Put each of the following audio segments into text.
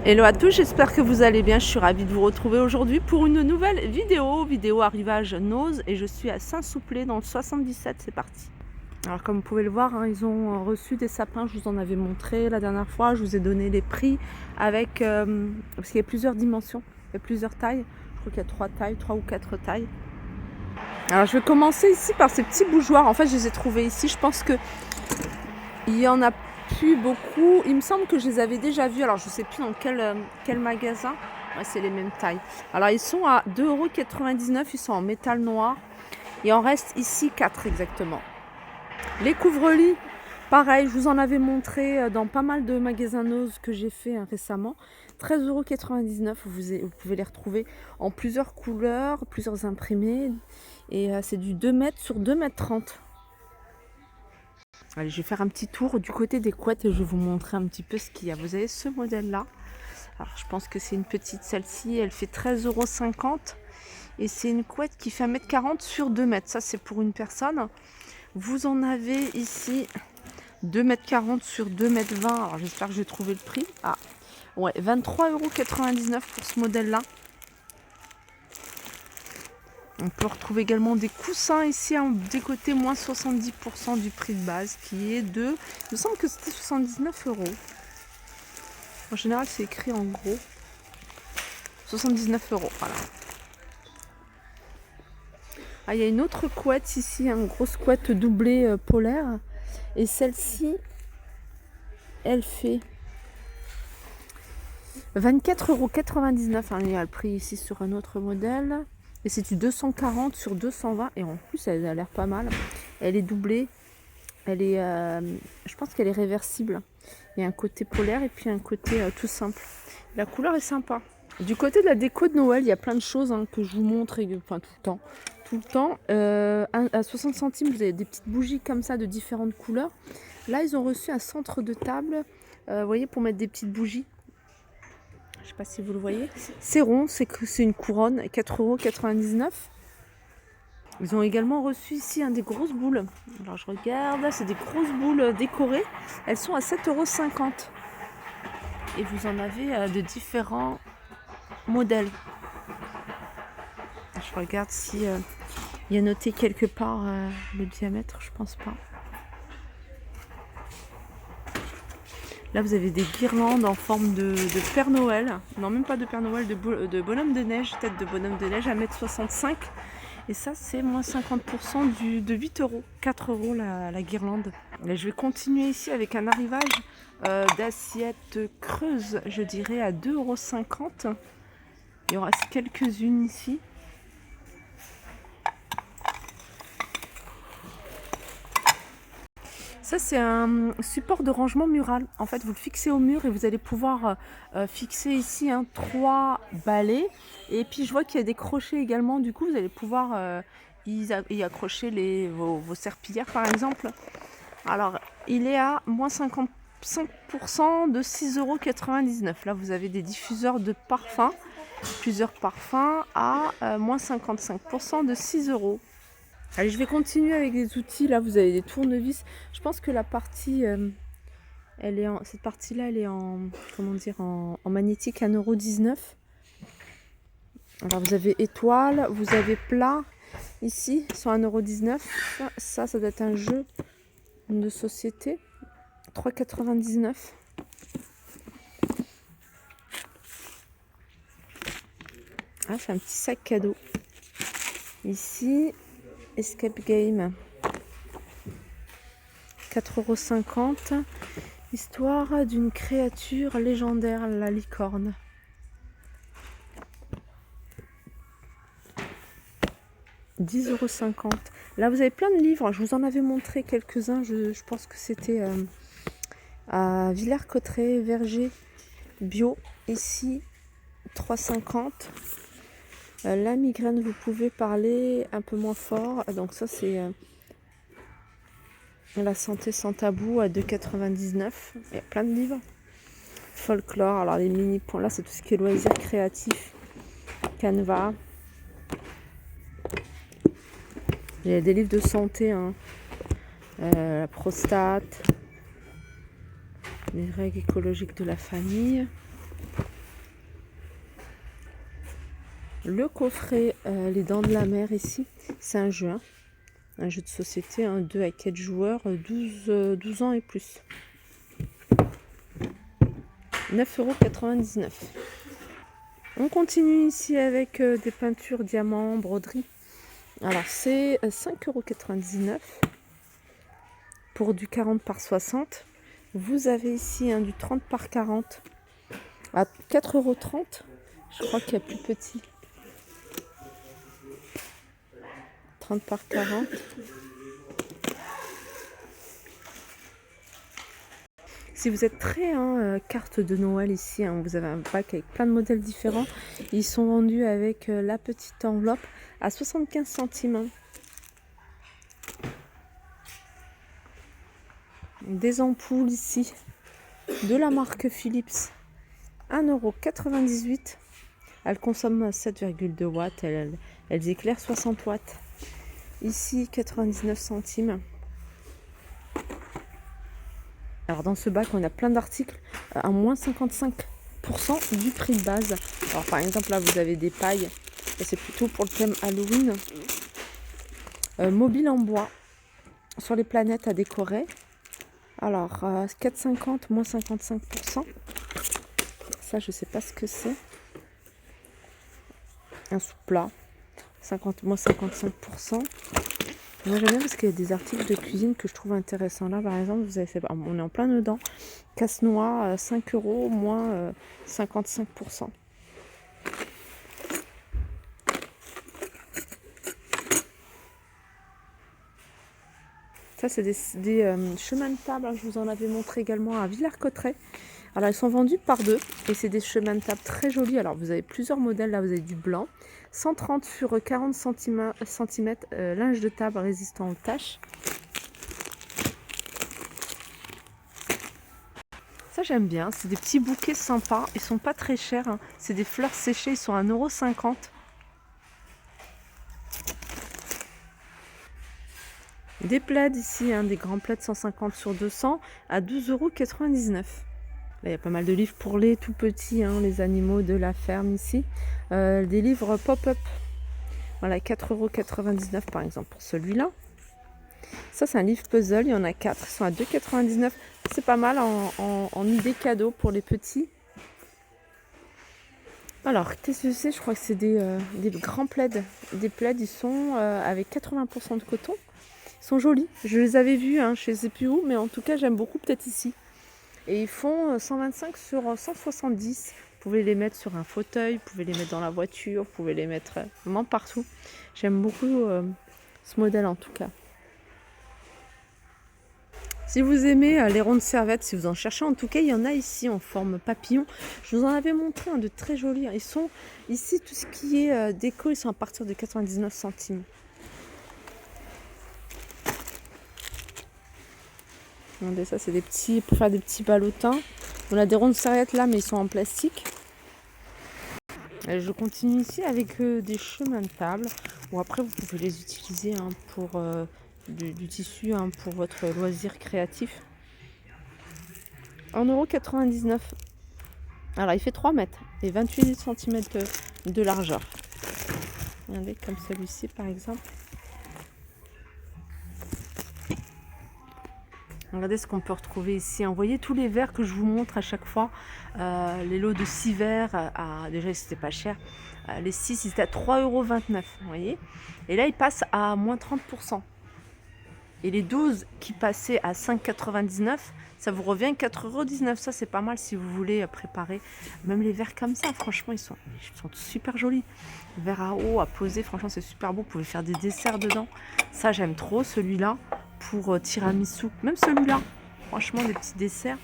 Hello à tous, j'espère que vous allez bien. Je suis ravie de vous retrouver aujourd'hui pour une nouvelle vidéo arrivage Noz, et je suis à Saint-Souplé dans le 77. C'est parti. Alors comme vous pouvez le voir, hein, ils ont reçu des sapins. Je vous en avais montré la dernière fois. Je vous ai donné les prix avec parce qu'il y a plusieurs dimensions, il y a plusieurs tailles. Je crois qu'il y a 3 tailles, 3 ou 4 tailles. Alors je vais commencer ici par ces petits bougeoirs. En fait, je les ai trouvés ici. Je pense que il y en a plus beaucoup. Il me semble que je les avais déjà vus. Alors je ne sais plus dans quel magasin. Ouais, c'est les mêmes tailles. Alors ils sont à 2,99 €. Ils sont en métal noir. Il en reste ici 4 exactement. Les couvre-lits, pareil, je vous en avais montré dans pas mal de magasins Noz que j'ai fait récemment. 13,99 €. Vous pouvez les retrouver en plusieurs couleurs, plusieurs imprimés. Et c'est du 2 mètres sur 2,30 m. Allez, je vais faire un petit tour du côté des couettes et je vais vous montrer un petit peu ce qu'il y a. Vous avez ce modèle-là. Alors, je pense que c'est une petite, celle-ci. Elle fait 13,50 € et c'est une couette qui fait 1,40 m sur 2 mètres. Ça, c'est pour une personne. Vous en avez ici 2,40 m sur 2,20 m. Alors, j'espère que je vais trouver le prix. Ah, ouais, 23,99 € pour ce modèle-là. On peut retrouver également des coussins ici, des côtés moins 70% du prix de base, qui est de, il me semble que c'était 79 €. En général, c'est écrit en gros. 79 €, voilà. Ah, il y a une autre couette ici, une grosse couette doublée polaire. Et celle-ci, elle fait 24,99 €. Il y a le prix ici sur un autre modèle. Et c'est du 240 sur 220. Et en plus, elle a l'air pas mal. Elle est doublée. Elle est, je pense qu'elle est réversible. Il y a un côté polaire et puis un côté tout simple. La couleur est sympa. Du côté de la déco de Noël, il y a plein de choses que je vous montre enfin, tout le temps. Tout le temps. À 60 centimes, vous avez des petites bougies comme ça de différentes couleurs. Là, ils ont reçu un centre de table, vous voyez, pour mettre des petites bougies. Je ne sais pas si vous le voyez. C'est rond, c'est une couronne, 4,99 €. Ils ont également reçu ici des grosses boules. Alors je regarde, c'est des grosses boules décorées. Elles sont à 7,50 €. Et vous en avez de différents modèles. Je regarde si il y a noté quelque part le diamètre, je pense pas. Là vous avez des guirlandes en forme de Père Noël. Non, même pas de Père Noël, de bonhomme de neige, tête de bonhomme de neige, 1,65 m. Et ça, c'est moins 50% de 8 €. 4 € la guirlande. Et je vais continuer ici avec un arrivage d'assiettes creuses, je dirais à 2,50 €. Il y en reste quelques-unes ici. Ça, c'est un support de rangement mural. En fait, vous le fixez au mur et vous allez pouvoir fixer ici 3 balais. Et puis, je vois qu'il y a des crochets également. Du coup, vous allez pouvoir y accrocher vos serpillères, par exemple. Alors, il est à moins 55% de 6,99 €. Là, vous avez des diffuseurs de parfums, plusieurs parfums à moins 55% de 6 €. Allez, je vais continuer avec des outils. Là, vous avez des tournevis. Je pense que la partie, cette partie-là, elle est comment dire, en magnétique, 1,19 €. Alors, vous avez étoile, vous avez plat. Ici, sont 1,19 €. Ça doit être un jeu de société. 3,99 €. Ah, c'est un petit sac cadeau. Ici, Escape Game. 4,50 €. Histoire d'une créature légendaire, la licorne. « 10,50 €. Là, vous avez plein de livres. Je vous en avais montré quelques-uns. Je pense que c'était à Villers-Cotterêts, Verger bio. Ici, 3,50 €. La migraine, vous pouvez parler un peu moins fort. Donc ça, c'est la santé sans tabou à 2,99 €. Il y a plein de livres. Folklore, alors les mini points là, c'est tout ce qui est loisirs créatifs. Canva. Il y a des livres de santé, la prostate, les règles écologiques de la famille. Le coffret Les Dents de la Mer ici, c'est un jeu. Un jeu de société, 2 à 4 joueurs, 12 ans et plus. 9,99 €. On continue ici avec des peintures diamants, broderie. Alors c'est 5,99 € pour du 40 par 60. Vous avez ici du 30 par 40 à 4,30 €. Je crois qu'il y a plus petit. 30 par 40. Si vous êtes très carte de Noël ici, vous avez un pack avec plein de modèles différents. Ils sont vendus avec la petite enveloppe à 75 centimes. Des ampoules ici de la marque Philips, 1,98 €. Elles consomment 7,2 watts, elles éclairent 60 watts. Ici, 99 centimes. Alors dans ce bac, on a plein d'articles à moins 55% du prix de base. Alors par exemple, là, vous avez des pailles. C'est plutôt pour le thème Halloween. Mobile en bois sur les planètes à décorer. Alors, 4,50, moins 55%. Ça, je sais pas ce que c'est. Un sous-plat. Moins 55%. Moi j'aime bien parce qu'il y a des articles de cuisine que je trouve intéressants. Là par exemple, vous avez fait, on est en plein dedans. Casse-noix, 5 €, moins 55%. Ça c'est des chemins de table, je vous en avais montré également à Villers-Cotterêts. Alors ils sont vendus par 2 et c'est des chemins de table très jolis. Alors vous avez plusieurs modèles, là vous avez du blanc. 130 sur 40 cm, linge de table résistant aux taches. Ça j'aime bien, c'est des petits bouquets sympas, ils sont pas très chers. C'est des fleurs séchées, ils sont à 1,50 €. Des plaids ici, des grands plaids 150 sur 200 à 12,99 €. Là, il y a pas mal de livres pour les tout petits, les animaux de la ferme ici. Des livres pop-up. Voilà, 4,99 € par exemple pour celui-là. Ça, c'est un livre puzzle, il y en a 4, ils sont à 2,99 €. C'est pas mal en idée cadeau pour les petits. Alors, qu'est-ce que c'est? Je crois que c'est des grands plaids. Des plaids, ils sont avec 80% de coton. Ils sont jolis. Je les avais vus, je ne sais plus où, mais en tout cas, j'aime beaucoup peut-être ici. Et ils font 125 sur 170. Vous pouvez les mettre sur un fauteuil, vous pouvez les mettre dans la voiture, vous pouvez les mettre vraiment partout. J'aime beaucoup ce modèle en tout cas. Si vous aimez les rondes serviettes, si vous en cherchez, en tout cas, il y en a ici en forme papillon. Je vous en avais montré de très jolis. Ils sont ici, tout ce qui est déco, ils sont à partir de 99 centimes. Regardez, ça c'est des petits, pour faire des petits ballotins. On a des rondes serviettes là, mais ils sont en plastique. Et je continue ici avec des chemins de table. Ou après, vous pouvez les utiliser pour du tissu, pour votre loisir créatif. 1,99 €. Alors, il fait 3 mètres et 28 cm de largeur. Regardez, comme celui-ci par exemple. Regardez ce qu'on peut retrouver ici. Vous voyez tous les verres que je vous montre à chaque fois. Les lots de 6 verres, déjà c'était pas cher. Les 6 ils étaient à 3,29 €. Vous voyez. Et là ils passent à moins 30%. Et les 12 qui passaient à 5,99 €, ça vous revient 4,19 €. Ça c'est pas mal si vous voulez préparer. Même les verres comme ça, franchement ils sont super jolis. Verre à eau, à poser, franchement c'est super beau. Vous pouvez faire des desserts dedans. Ça j'aime trop celui-là. Pour tiramisu, même celui-là, franchement des petits desserts.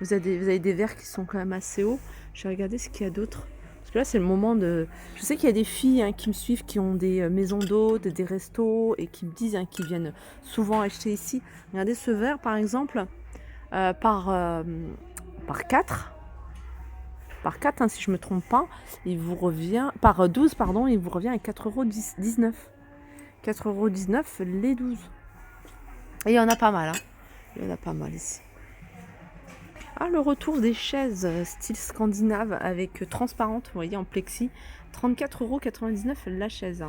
Vous avez des verres qui sont quand même assez hauts. Je vais regarder ce qu'il y a d'autre. Parce que là c'est le moment de... Je sais qu'il y a des filles qui me suivent, qui ont des maisons d'hôtes, des restos, et qui me disent qu'ils viennent souvent acheter ici. Regardez ce verre par exemple, par 4. Par 4, si je ne me trompe pas, il vous revient... Par 12, pardon, il vous revient à 4,19 €. 4,19 € les 12. Et il y en a pas mal, Il y en a pas mal ici. Ah, le retour des chaises style scandinave avec transparente, vous voyez, en plexi. 34,99 € la chaise.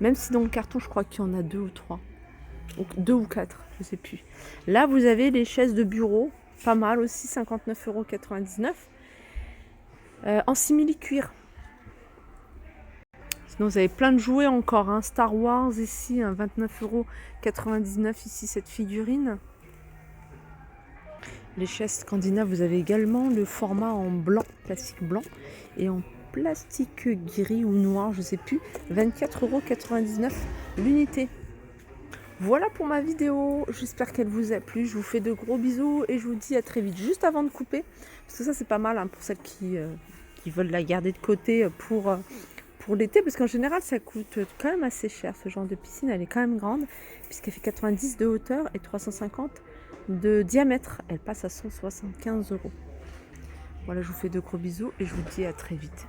Même si dans le carton, je crois qu'il y en a 2 ou 3. 2 ou 4, je sais plus. Là, vous avez les chaises de bureau, pas mal aussi, 59,99 €, en simili-cuir. Sinon, vous avez plein de jouets encore, hein. Star Wars ici, 29,99 € ici, cette figurine. Les chaises scandinaves, vous avez également le format en blanc, plastique blanc, et en plastique gris ou noir, je sais plus, 24,99 € l'unité. Voilà pour ma vidéo, j'espère qu'elle vous a plu, je vous fais de gros bisous et je vous dis à très vite. Juste avant de couper, parce que ça c'est pas mal, hein, pour celles qui veulent la garder de côté pour l'été, parce qu'en général ça coûte quand même assez cher, ce genre de piscine, elle est quand même grande, puisqu'elle fait 90 de hauteur et 350 de diamètre, elle passe à 175 €. Voilà, je vous fais de gros bisous et je vous dis à très vite.